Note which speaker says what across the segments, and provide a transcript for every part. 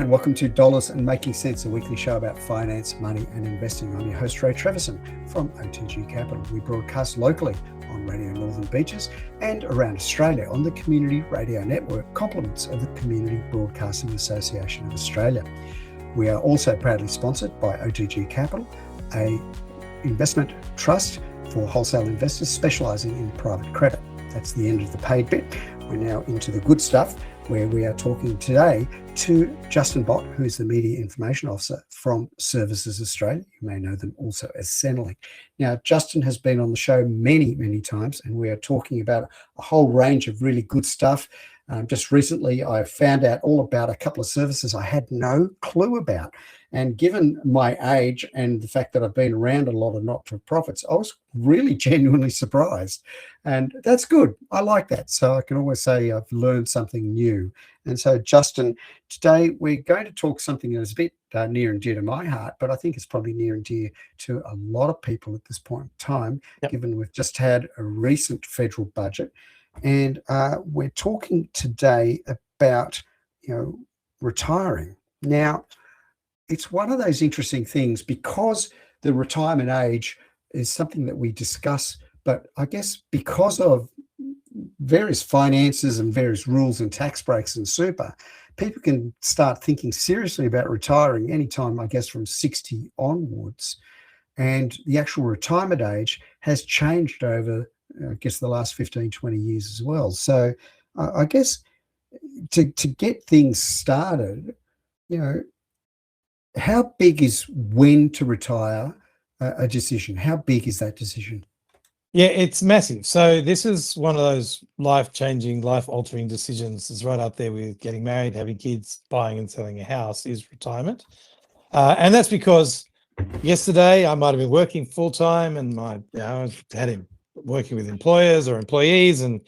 Speaker 1: and welcome to Dollars and Making Sense, a weekly show about finance, money and investing. I'm your host, Ray Treverson from OTG Capital. We broadcast locally on Radio Northern Beaches and around Australia on the Community Radio Network, complements of the Community Broadcasting Association of Australia. We are also proudly sponsored by OTG Capital, a investment trust for wholesale investors specialising in private credit. That's the end of the paid bit. We're now into the good stuff, where we are talking today to Justin Bott, who is the Media Information Officer from Services Australia. You may know them also as Centrelink. Now, Justin has been on the show many, many times, and we are talking about a whole range of really good stuff. Just recently, I found out all about a couple of services I had no clue about. And given my age and the fact that I've been around a lot of not-for-profits, I was really genuinely surprised. And that's good. I like that. So I can always say I've learned something new. And so, Justin, today we're going to talk something that is a bit near and dear to my heart, but I think it's probably near and dear to a lot of people at this point in time, given we've just had a recent federal budget. And we're talking today about, retiring. Now, it's one of those interesting things because the retirement age is something that we discuss, but I guess because of various finances and various rules and tax breaks and super, people can start thinking seriously about retiring anytime, I guess, from 60 onwards. And the actual retirement age has changed over, I guess, the last 15, 20 years as well. So I guess to get things started, how big is when to retire a decision? How big is that decision?
Speaker 2: Yeah, it's massive. So this is one of those life-changing, life-altering decisions. It's right up there with getting married, having kids, buying and selling a house is retirement. And that's because yesterday I might have been working full-time and I had him working with employers or employees and,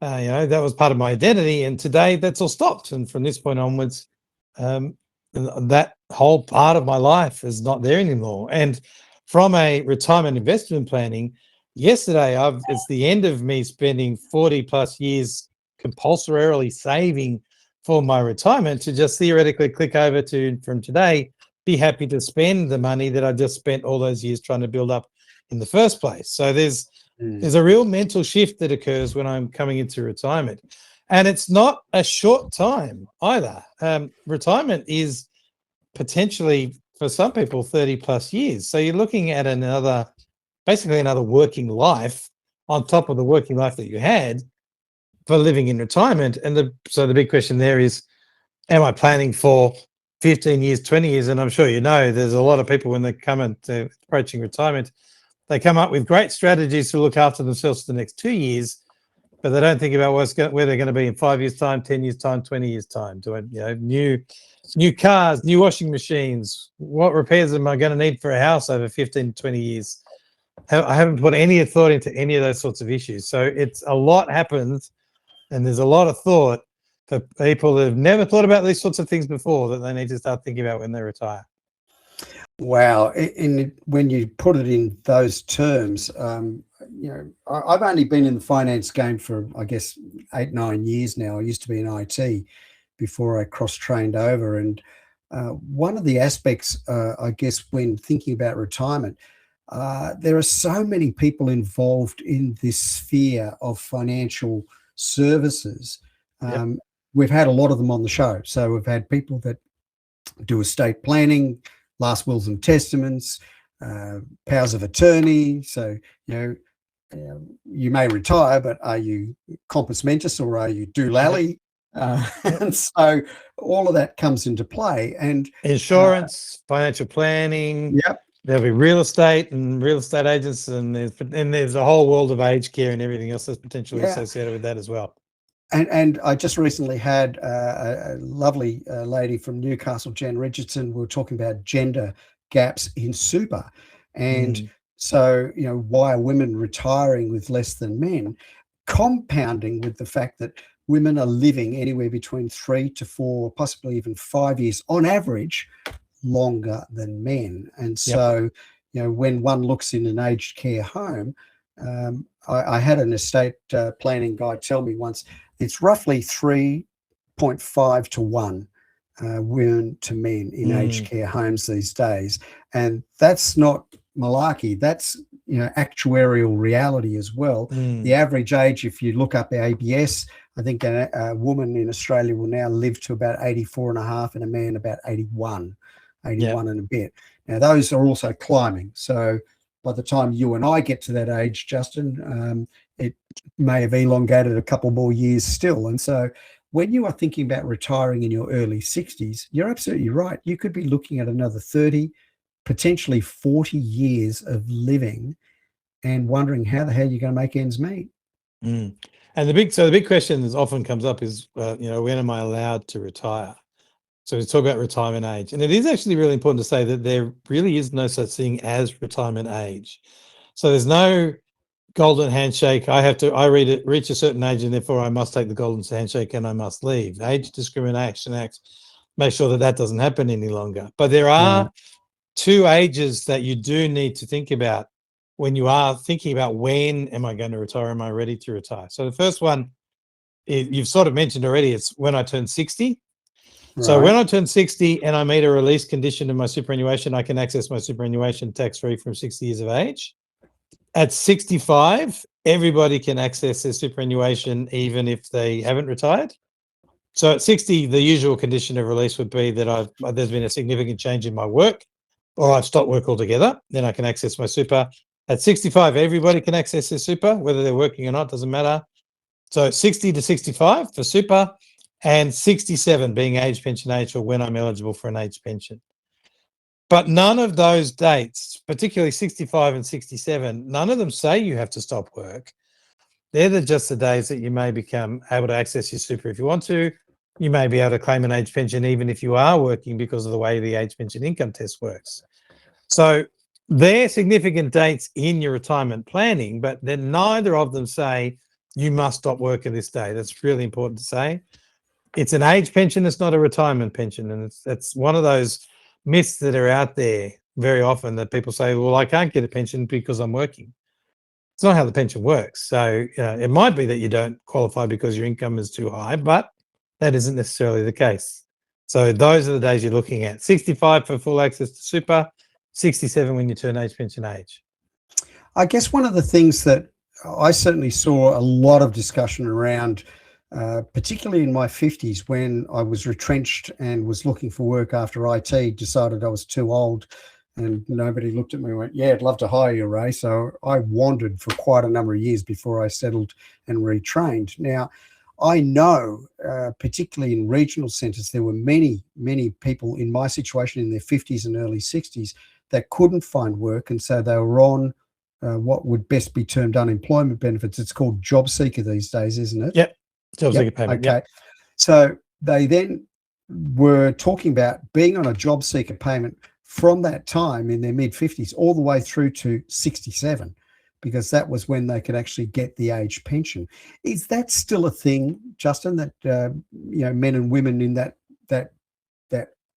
Speaker 2: that was part of my identity. And today that's all stopped. And from this point onwards, that whole part of my life is not there anymore. And from a retirement investment planning, yesterday it's the end of me spending 40 plus years compulsorily saving for my retirement to just theoretically click over to, from today, be happy to spend the money that I just spent all those years trying to build up in the first place. So there's a real mental shift that occurs when I'm coming into retirement. And it's not a short time either. Retirement is potentially, for some people, 30 plus years. So you're looking at basically another working life on top of the working life that you had for living in retirement. And so the big question there is, am I planning for 15 years, 20 years? And I'm sure there's a lot of people when they come into approaching retirement, they come up with great strategies to look after themselves for the next 2 years, but they don't think about where they're going to be in 5 years' time, 10 years' time, 20 years' time. New cars, new washing machines. What repairs am I going to need for a house over 15, 20 years? I haven't put any thought into any of those sorts of issues. So it's a lot happens, and there's a lot of thought for people that have never thought about these sorts of things before that they need to start thinking about when they retire.
Speaker 1: Wow. When you put it in those terms, I've only been in the finance game for, I guess, 8, 9 years now. I used to be in IT before I cross-trained over. And one of the aspects, I guess, when thinking about retirement, there are so many people involved in this sphere of financial services. We've had a lot of them on the show. So we've had people that do estate planning, last wills and testaments, powers of attorney. So, you may retire, but are you compos mentis or are you doolally? And so all of that comes into play. And
Speaker 2: insurance, financial planning. There'll be real estate and real estate agents, and there's a whole world of aged care and everything else that's potentially associated with that as well.
Speaker 1: And I just recently had a lovely lady from Newcastle, Jen Richardson. We were talking about gender gaps in super. And so, why are women retiring with less than men? Compounding with the fact that women are living anywhere between 3 to 4, possibly even 5 years on average longer than men. And so, when one looks in an aged care home, I had an estate planning guy tell me once, it's roughly 3.5 to 1 women to men in aged
Speaker 2: Mm.
Speaker 1: care homes these days. And that's not malarkey. That's, actuarial reality as well.
Speaker 2: Mm.
Speaker 1: The average age, if you look up the ABS, I think a woman in Australia will now live to about 84 and a half and a man about 81
Speaker 2: Yeah.
Speaker 1: and a bit. Now, those are also climbing. So by the time you and I get to that age, Justin, it may have elongated a couple more years still. And so when you are thinking about retiring in your early 60s, you're absolutely right. You could be looking at another 30, potentially 40 years of living and wondering how the hell you're going to make ends meet.
Speaker 2: Mm. And the big question that often comes up is, when am I allowed to retire? So we talk about retirement age, and it is actually really important to say that there really is no such thing as retirement age. So there's no golden handshake. I reach a certain age and therefore I must take the golden handshake and I must leave. Age Discrimination Act make sure that doesn't happen any longer. But there are two ages that you do need to think about when you are thinking about when am I going to retire? Am I ready to retire? So the first one, you've sort of mentioned already, it's when I turn 60. So when I turn 60 and I meet a release condition in my superannuation, I can access my superannuation tax-free from 60 years of age. At 65, everybody can access their superannuation even if they haven't retired. So at 60, the usual condition of release would be that there's been a significant change in my work or I've stopped work altogether. Then I can access my super. At 65, everybody can access their super, whether they're working or not, doesn't matter. So 60 to 65 for super, and 67 being age pension age or when I'm eligible for an age pension. But none of those dates, particularly 65 and 67, none of them say you have to stop work. They're just the days that you may become able to access your super if you want to. You may be able to claim an age pension even if you are working because of the way the age pension income test works. So they're significant dates in your retirement planning, but then neither of them say you must stop work at this day. That's really important to say. It's an age pension, it's not a retirement pension. And it's one of those myths that are out there very often that people say, well, I can't get a pension because I'm working. It's not how the pension works. So it might be that you don't qualify because your income is too high, but that isn't necessarily the case. So those are the days you're looking at. 65 for full access to super, 67 when you turn age pension age.
Speaker 1: I guess one of the things that I certainly saw a lot of discussion around, particularly in my 50s when I was retrenched and was looking for work after IT, decided I was too old, and nobody looked at me and went, yeah, I'd love to hire you, Ray. So I wandered for quite a number of years before I settled and retrained. Now, I know, particularly in regional centres, there were many, many people in my situation in their 50s and early 60s that couldn't find work. And so they were on what would best be termed unemployment benefits. It's called job seeker these days, isn't it?
Speaker 2: Yep. Job seeker payment.
Speaker 1: Okay. Yep. So they then were talking about being on a job seeker payment from that time in their mid-50s all the way through to 67, because that was when they could actually get the age pension. Is that still a thing, Justin, that men and women in that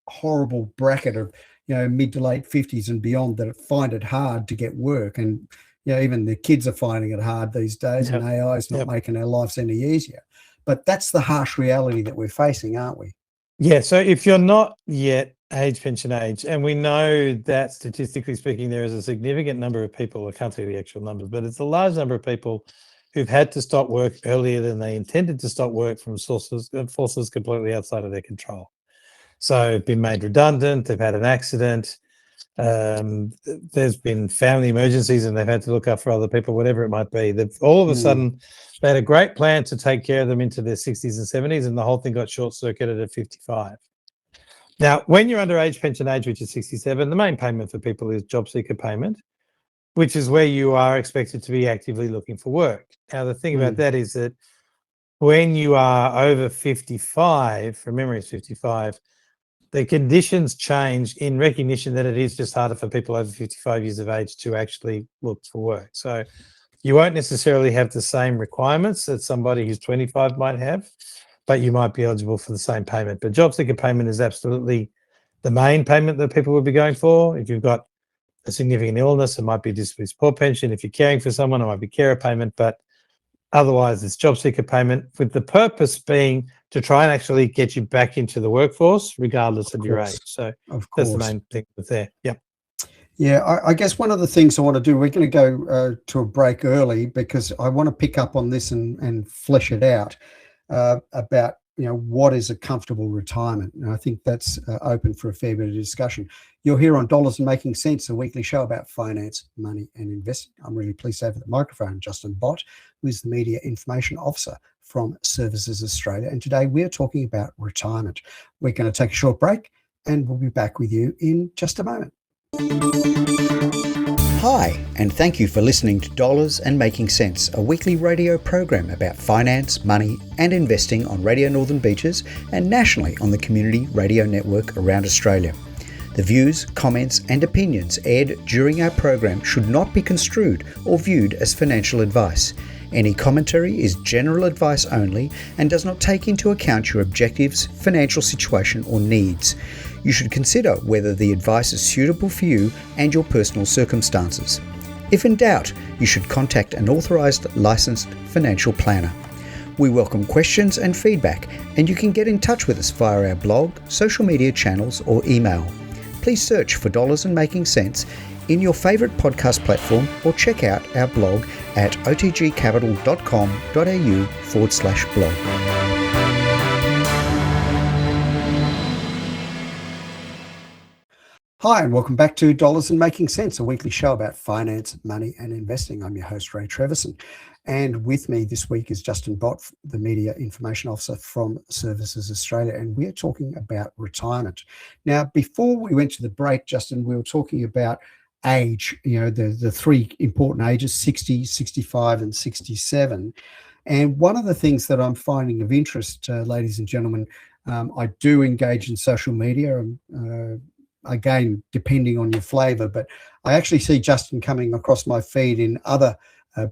Speaker 1: horrible bracket of mid to late 50s and beyond that find it hard to get work? And even the kids are finding it hard these days, and AI is not making our lives any easier. But that's the harsh reality that we're facing, aren't we?
Speaker 2: Yeah. So if you're not yet age pension age, and we know that statistically speaking, there is a significant number of people, I can't tell you the actual numbers, but it's a large number of people who've had to stop work earlier than they intended to stop work from forces completely outside of their control. So been made redundant, they've had an accident, there's been family emergencies and they've had to look after other people, whatever it might be. They've all of a sudden, they had a great plan to take care of them into their 60s and 70s, and the whole thing got short-circuited at 55. Now, when you're under age pension age, which is 67, the main payment for people is job seeker payment, which is where you are expected to be actively looking for work. Now, the thing about that is that when you are over 55, from memory it's 55, the conditions change in recognition that it is just harder for people over 55 years of age to actually look for work. So you won't necessarily have the same requirements that somebody who's 25 might have, but you might be eligible for the same payment. But job seeker payment is absolutely the main payment that people would be going for. If you've got a significant illness, it might be disability support pension. If you're caring for someone, it might be carer payment. But otherwise, it's job seeker payment, with the purpose being to try and actually get you back into the workforce, regardless of your
Speaker 1: course.
Speaker 2: age. So
Speaker 1: Of
Speaker 2: that's the
Speaker 1: course.
Speaker 2: main thing that's there. Yep.
Speaker 1: Yeah, I guess one of the things I want to do, we're going to go to a break early because I want to pick up on this and flesh it out about, what is a comfortable retirement. And I think that's open for a fair bit of discussion. You're here on Dollars and Making Sense, a weekly show about finance, money and investing. I'm really pleased to have at the microphone Justin Bott, who is the Media Information Officer from Services Australia. And today we're talking about retirement. We're going to take a short break and we'll be back with you in just a moment. Hi, and thank you for listening to Dollars and Making Sense, a weekly radio program about finance, money and investing on Radio Northern Beaches and nationally on the Community Radio Network around Australia. The views, comments and opinions aired during our program should not be construed or viewed as financial advice. Any commentary is general advice only and does not take into account your objectives, financial situation or needs. You should consider whether the advice is suitable for you and your personal circumstances. If in doubt, you should contact an authorised licensed financial planner. We welcome questions and feedback, and you can get in touch with us via our blog, social media channels or email. Please search for Dollars and Making Sense in your favourite podcast platform or check out our blog at otgcapital.com.au/blog. Hi, and welcome back to Dollars and Making Sense, a weekly show about finance, money and investing. I'm your host, Ray Treverson. And with me this week is Justin Bott, the Media Information Officer from Services Australia. And we're talking about retirement. Now, before we went to the break, Justin, we were talking about age, the three important ages, 60, 65 and 67. And one of the things that I'm finding of interest, ladies and gentlemen, I do engage in social media, again, depending on your flavour, but I actually see Justin coming across my feed in other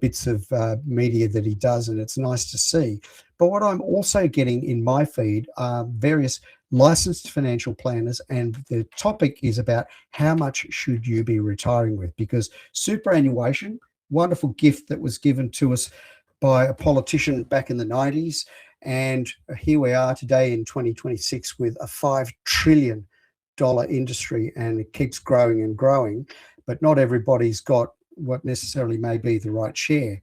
Speaker 1: bits of media that he does, and it's nice to see. But what I'm also getting in my feed are various licensed financial planners, and the topic is about how much should you be retiring with, because superannuation, wonderful gift that was given to us by a politician back in the 90s, and here we are today in 2026 with a $5 trillion industry, and it keeps growing and growing, but not everybody's got what necessarily may be the right share.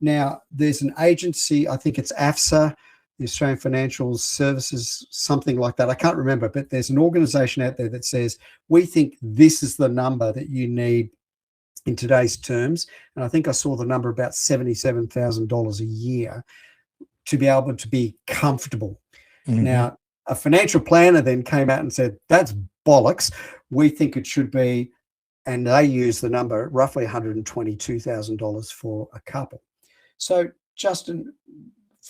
Speaker 1: Now, there's an agency, I think it's AFSA, the Australian Financial Services, something like that. I can't remember, but there's an organisation out there that says, we think this is the number that you need in today's terms. And I think I saw the number about $77,000 a year to be able to be comfortable. Mm-hmm. Now, a financial planner then came out and said, that's bollocks. We think it should be, and they use the number, roughly $122,000 for a couple. So, Justin,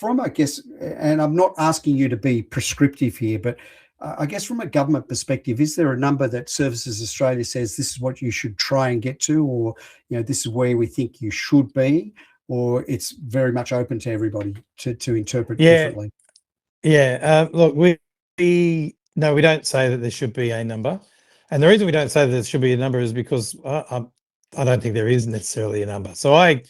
Speaker 1: I guess, and I'm not asking you to be prescriptive here, but I guess from a government perspective, is there a number that Services Australia says this is what you should try and get to, or this is where we think you should be, or it's very much open to everybody to interpret differently?
Speaker 2: Yeah. Look, we don't say that there should be a number, and the reason we don't say that there should be a number is because I don't think there is necessarily a number. So I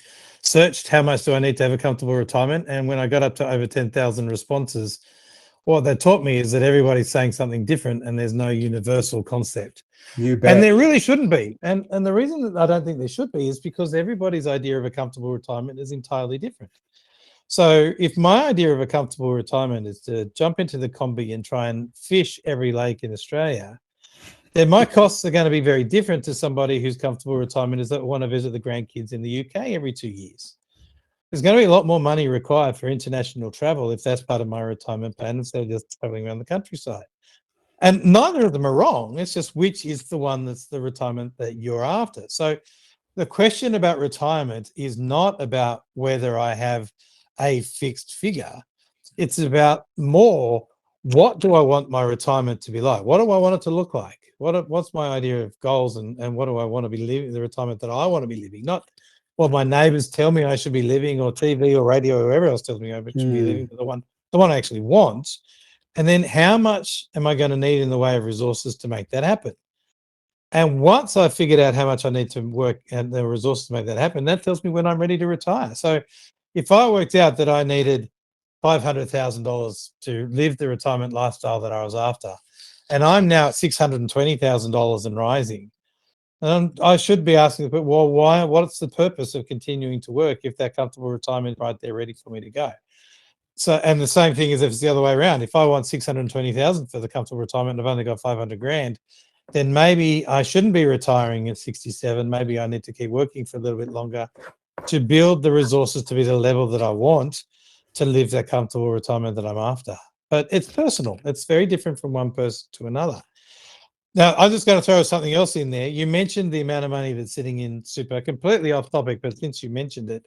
Speaker 2: searched how much do I need to have a comfortable retirement, and when I got up to over 10,000 responses, what they taught me is that everybody's saying something different, and there's no universal concept.
Speaker 1: You bet.
Speaker 2: And there really shouldn't be. And the reason that I don't think there should be is because everybody's idea of a comfortable retirement is entirely different. So if my idea of a comfortable retirement is to jump into the combi and try and fish every lake in Australia, then my costs are going to be very different to somebody whose comfortable retirement is that want to visit the grandkids in the UK every 2 years. There's going to be a lot more money required for international travel if that's part of my retirement plan instead of just traveling around the countryside. And neither of them are wrong. It's just which is the one that's the retirement that you're after. So the question about retirement is not about whether I have a fixed figure. It's about more, what do I want my retirement to be like? What do I want it to look like? What's my idea of goals, and what do I want to be living, the retirement that I want to be living, not what my neighbours tell me I should be living, or TV or radio or whoever else tells me I should be living, but the one I actually want. And then how much am I going to need in the way of resources to make that happen? And once I figured out how much I need to work and the resources to make that happen, that tells me when I'm ready to retire. So if I worked out that I needed $500,000 to live the retirement lifestyle that I was after. And I'm now at $620,000 and rising. And I should be asking, but well, why? What's the purpose of continuing to work if that comfortable retirement right there ready for me to go? So, and the same thing is if it's the other way around. If I want 620,000 for the comfortable retirement and I've only got 500 grand, then maybe I shouldn't be retiring at 67. Maybe I need to keep working for a little bit longer to build the resources to be the level that I want to live that comfortable retirement that I'm after. But it's personal. It's very different from one person to another. Now, I'm just going to throw something else in there. You mentioned the amount of money that's sitting in super, completely off topic, but since you mentioned it,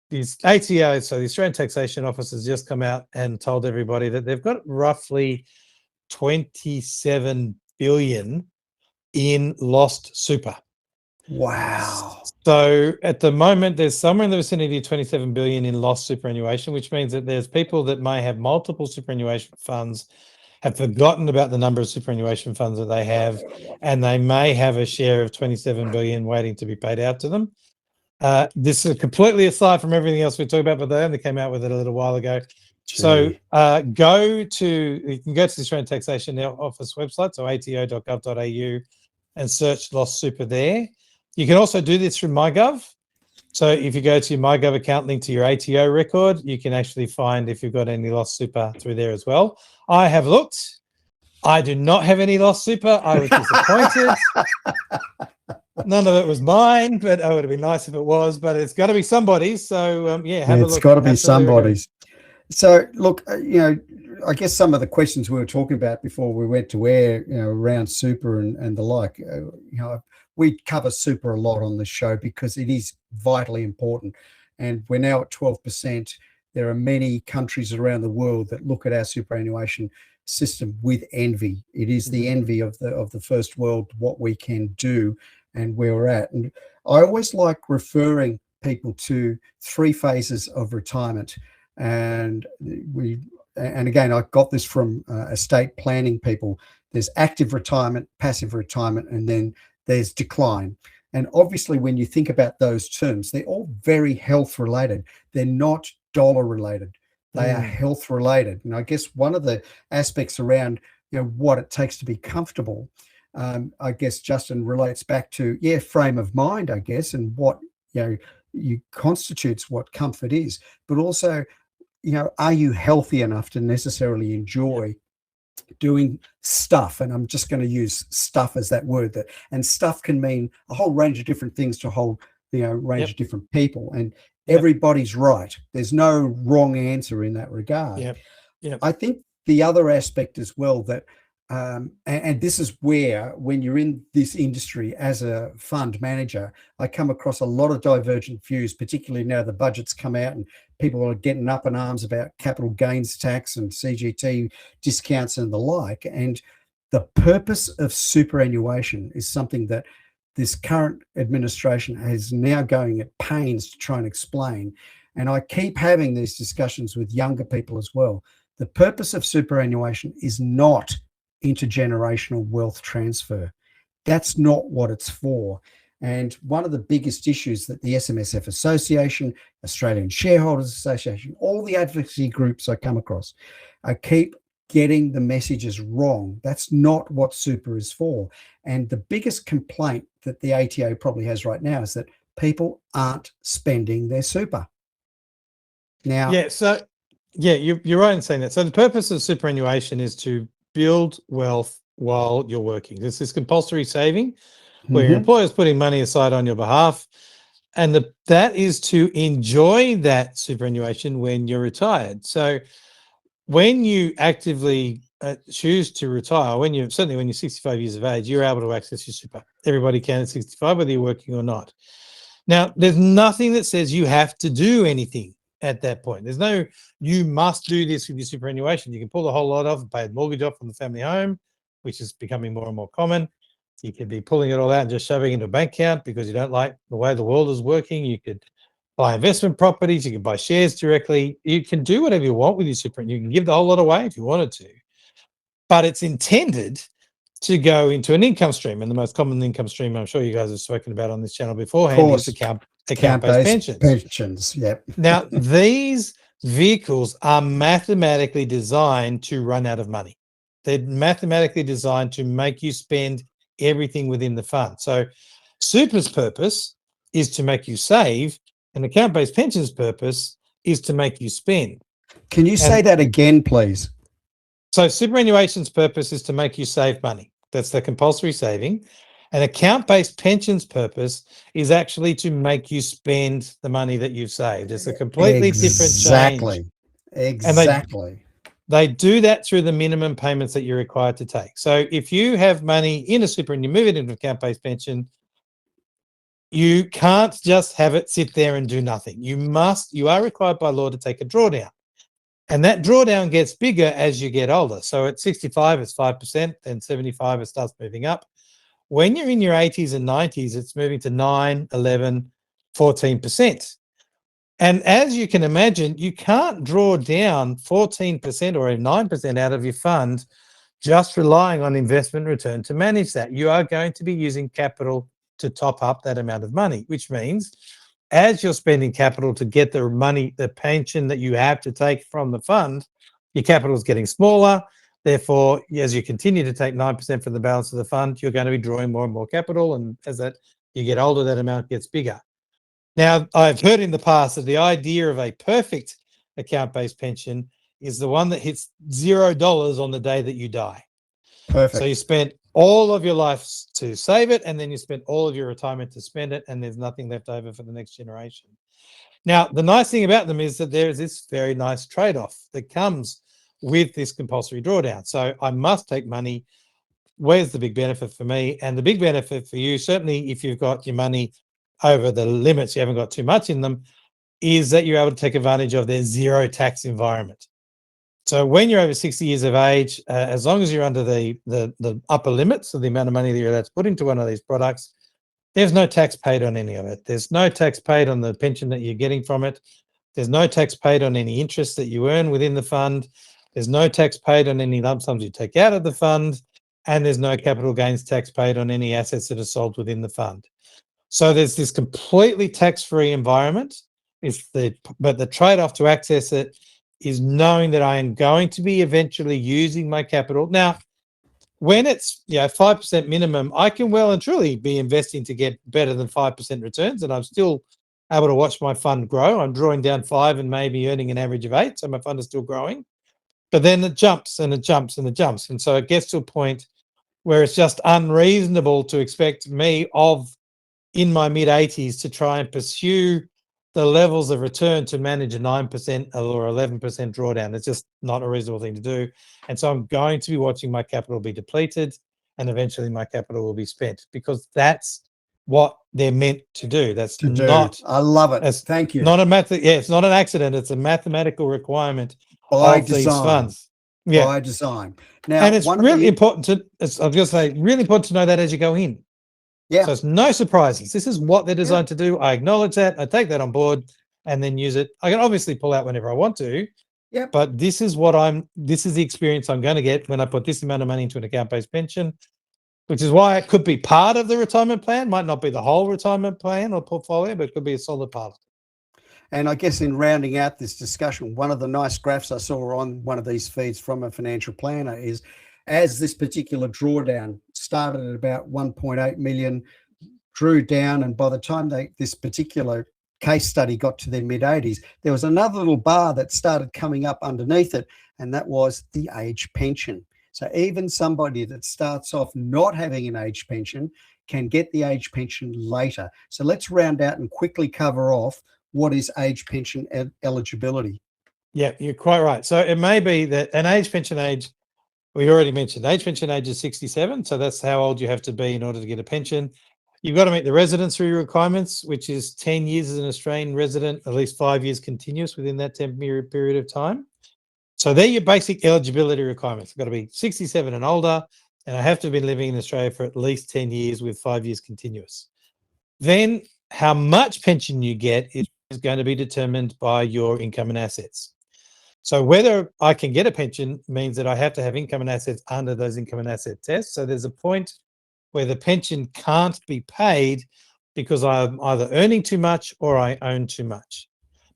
Speaker 2: these ATO, so the Australian Taxation Office, has just come out and told everybody that they've got roughly 27 billion in lost super.
Speaker 1: Wow.
Speaker 2: So at the moment, there's somewhere in the vicinity of 27 billion in lost superannuation, which means that there's people that may have multiple superannuation funds, have forgotten about the number of superannuation funds that they have, and they may have a share of 27 billion waiting to be paid out to them. This is completely aside from everything else we talk about, but they only came out with it a little while ago.
Speaker 1: Gee.
Speaker 2: So you can go to the Australian Taxation Office website, so ato.gov.au, and search lost super there. You can also do this through MyGov. So if you go to your MyGov account, link to your ATO record, you can actually find if you've got any lost super through there as well. I have looked. I do not have any lost super. I was disappointed. None of it was mine, but it would have been nice if it was, but it's got to be somebody's. So yeah, have a look.
Speaker 1: It's got to be somebody's. So look, I guess some of the questions we were talking about before we went to air, around super and the like, we cover super a lot on this show because it is vitally important. And we're now at 12%. There are many countries around the world that look at our superannuation system with envy. It is the envy of the first world, what we can do and where we're at. And I always like referring people to 3 phases of retirement. And again, I got this from estate planning people. There's active retirement, passive retirement, and then there's decline. And obviously, when you think about those terms, they're all very health related. They're not dollar related. They are health related. And I guess one of the aspects around what it takes to be comfortable, I guess, Justin, relates back to frame of mind, I guess, and what you constitutes what comfort is, but also are you healthy enough to necessarily enjoy doing stuff? And I'm just going to use stuff as that word, and stuff can mean a whole range of different things to a whole range of different people, and everybody's right. There's no wrong answer in that regard. I think the other aspect as well that and this is where, when you're in this industry as a fund manager, I come across a lot of divergent views, particularly now the budget's come out and people are getting up in arms about capital gains tax and CGT discounts and the like. And the purpose of superannuation is something that this current administration is now going at pains to try and explain. And I keep having these discussions with younger people as well. The purpose of superannuation is not intergenerational wealth transfer. That's not what it's for. And one of the biggest issues that the SMSF Association, Australian Shareholders Association, all the advocacy groups I come across, I keep getting the messages wrong. That's not what super is for. And the biggest complaint that the ATO probably has right now is that people aren't spending their super. Now,
Speaker 2: you're right in saying that. So the purpose of superannuation is to build wealth while you're working. This is compulsory saving, where your employer's putting money aside on your behalf, and that is to enjoy that superannuation when you're retired. So when you actively choose to retire, certainly when you're 65 years of age, you're able to access your super. Everybody can at 65, whether you're working or not. Now, there's nothing that says you have to do anything at that point. There's no, you must do this with your superannuation. You can pull the whole lot off and pay a mortgage off from the family home, which is becoming more and more common. You could be pulling it all out and just shoving it into a bank account because you don't like the way the world is working. You could buy investment properties. You can buy shares directly. You can do whatever you want with your super. You can give the whole lot away if you wanted to. But it's intended to go into an income stream. And the most common income stream, I'm sure you guys have spoken about on this channel beforehand, is account-based pensions.
Speaker 1: Yep.
Speaker 2: Now, these vehicles are mathematically designed to run out of money. They're mathematically designed to make you spend everything within the fund. So super's purpose is to make you save, and account-based pensions purpose is to make you spend.
Speaker 1: Can you say that again, please?
Speaker 2: So superannuation's purpose is to make you save money. That's the compulsory saving. And account-based pensions purpose is actually to make you spend the money that you've saved. It's a completely different change.
Speaker 1: Exactly.
Speaker 2: They do that through the minimum payments that you're required to take. So if you have money in a super and you move it into account-based pension, you can't just have it sit there and do nothing. You are required by law to take a drawdown. And that drawdown gets bigger as you get older. So at 65, it's 5%, then 75, it starts moving up. When you're in your 80s and 90s, it's moving to 9, 11, 14%. And as you can imagine, you can't draw down 14% or 9% out of your fund just relying on investment return to manage that. You are going to be using capital to top up that amount of money, which means as you're spending capital to get the money, the pension that you have to take from the fund, your capital is getting smaller. Therefore, as you continue to take 9% from the balance of the fund, you're going to be drawing more and more capital. And as you get older, that amount gets bigger. Now, I've heard in the past that the idea of a perfect account-based pension is the one that hits $0 on the day that you die.
Speaker 1: Perfect.
Speaker 2: So you spent all of your life to save it, and then you spent all of your retirement to spend it, and there's nothing left over for the next generation. Now, the nice thing about them is that there is this very nice trade-off that comes with this compulsory drawdown. So I must take money. Where's the big benefit for me? And the big benefit for you, certainly if you've got your money over the limits, you haven't got too much in them, is that you're able to take advantage of their zero tax environment. So when you're over 60 years of age, as long as you're under the upper limits of the amount of money that you're allowed to put into one of these products, there's no tax paid on any of it. There's no tax paid on the pension that you're getting from it. There's no tax paid on any interest that you earn within the fund. There's no tax paid on any lump sums you take out of the fund. And there's no capital gains tax paid on any assets that are sold within the fund. So there's this completely tax-free environment. But the trade-off to access it is knowing that I am going to be eventually using my capital. Now, when it's 5% minimum, I can well and truly be investing to get better than 5% returns, and I'm still able to watch my fund grow. I'm drawing down 5 and maybe earning an average of 8, so my fund is still growing. But then it jumps and it jumps and it jumps. And so it gets to a point where it's just unreasonable to expect me in my mid-80s to try and pursue the levels of return to manage a 9% or 11% drawdown. It's just not a reasonable thing to do. And so I'm going to be watching my capital be depleted, and eventually my capital will be spent, because that's what they're meant to do. That's not.
Speaker 1: I love it. Thank you.
Speaker 2: Not it's not an accident. It's a mathematical requirement
Speaker 1: by
Speaker 2: of
Speaker 1: design.
Speaker 2: These funds.
Speaker 1: Yeah. By design. Now,
Speaker 2: and it's really important to. I was going to say, really important to know that as you go in.
Speaker 1: Yeah.
Speaker 2: So it's no surprises. This is what they're designed to do. I acknowledge that. I take that on board and then use it. I can obviously pull out whenever I want to.
Speaker 1: Yeah.
Speaker 2: But this is the experience I'm going to get when I put this amount of money into an account-based pension, which is why it could be part of the retirement plan, might not be the whole retirement plan or portfolio, but it could be a solid part of it.
Speaker 1: And I guess in rounding out this discussion, one of the nice graphs I saw on one of these feeds from a financial planner is, as this particular drawdown started at about 1.8 million, drew down, and by the time this particular case study got to their mid-80s, there was another little bar that started coming up underneath it, and that was the age pension. So even somebody that starts off not having an age pension can get the age pension later. So let's round out and quickly cover off what is age pension eligibility.
Speaker 2: Yeah, you're quite right. So it may be that an age pension age, we already mentioned, age pension age is 67. So that's how old you have to be in order to get a pension. You've got to meet the residency requirements, which is 10 years as an Australian resident, at least 5 years continuous within that 10-year period of time. So they're your basic eligibility requirements. I've got to be 67 and older, and I have to have been living in Australia for at least 10 years with 5 years continuous. Then how much pension you get is going to be determined by your income and assets. So whether I can get a pension means that I have to have income and assets under those income and asset tests. So there's a point where the pension can't be paid because I'm either earning too much or I own too much.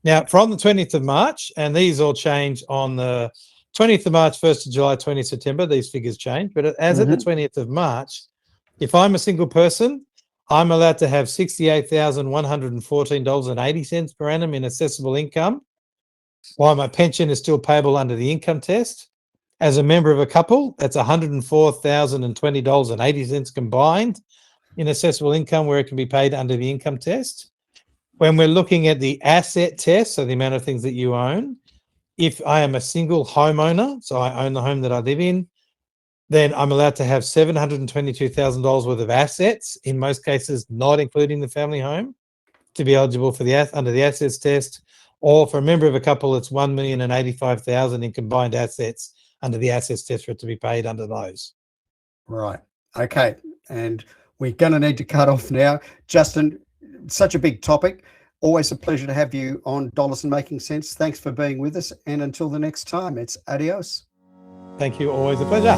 Speaker 2: Now, from the 20th of March, and these all change on the 20th of March, 1st of July, 20th September, these figures change. But as of the 20th of March, if I'm a single person, I'm allowed to have $68,114.80 per annum in assessable income, while my pension is still payable under the income test. As a member of a couple, that's $104,020.80 combined in assessable income where it can be paid under the income test. When we're looking at the asset test, so the amount of things that you own, if I am a single homeowner, so I own the home that I live in, then I'm allowed to have $722,000 worth of assets, in most cases not including the family home, to be eligible for under the assets test. Or for a member of a couple, it's $1,085,000 in combined assets under the assets test for it to be paid under those.
Speaker 1: Right. Okay. And we're going to need to cut off now. Justin, such a big topic. Always a pleasure to have you on Dollars and Making Sense. Thanks for being with us. And until the next time, it's adios.
Speaker 2: Thank you. Always a pleasure.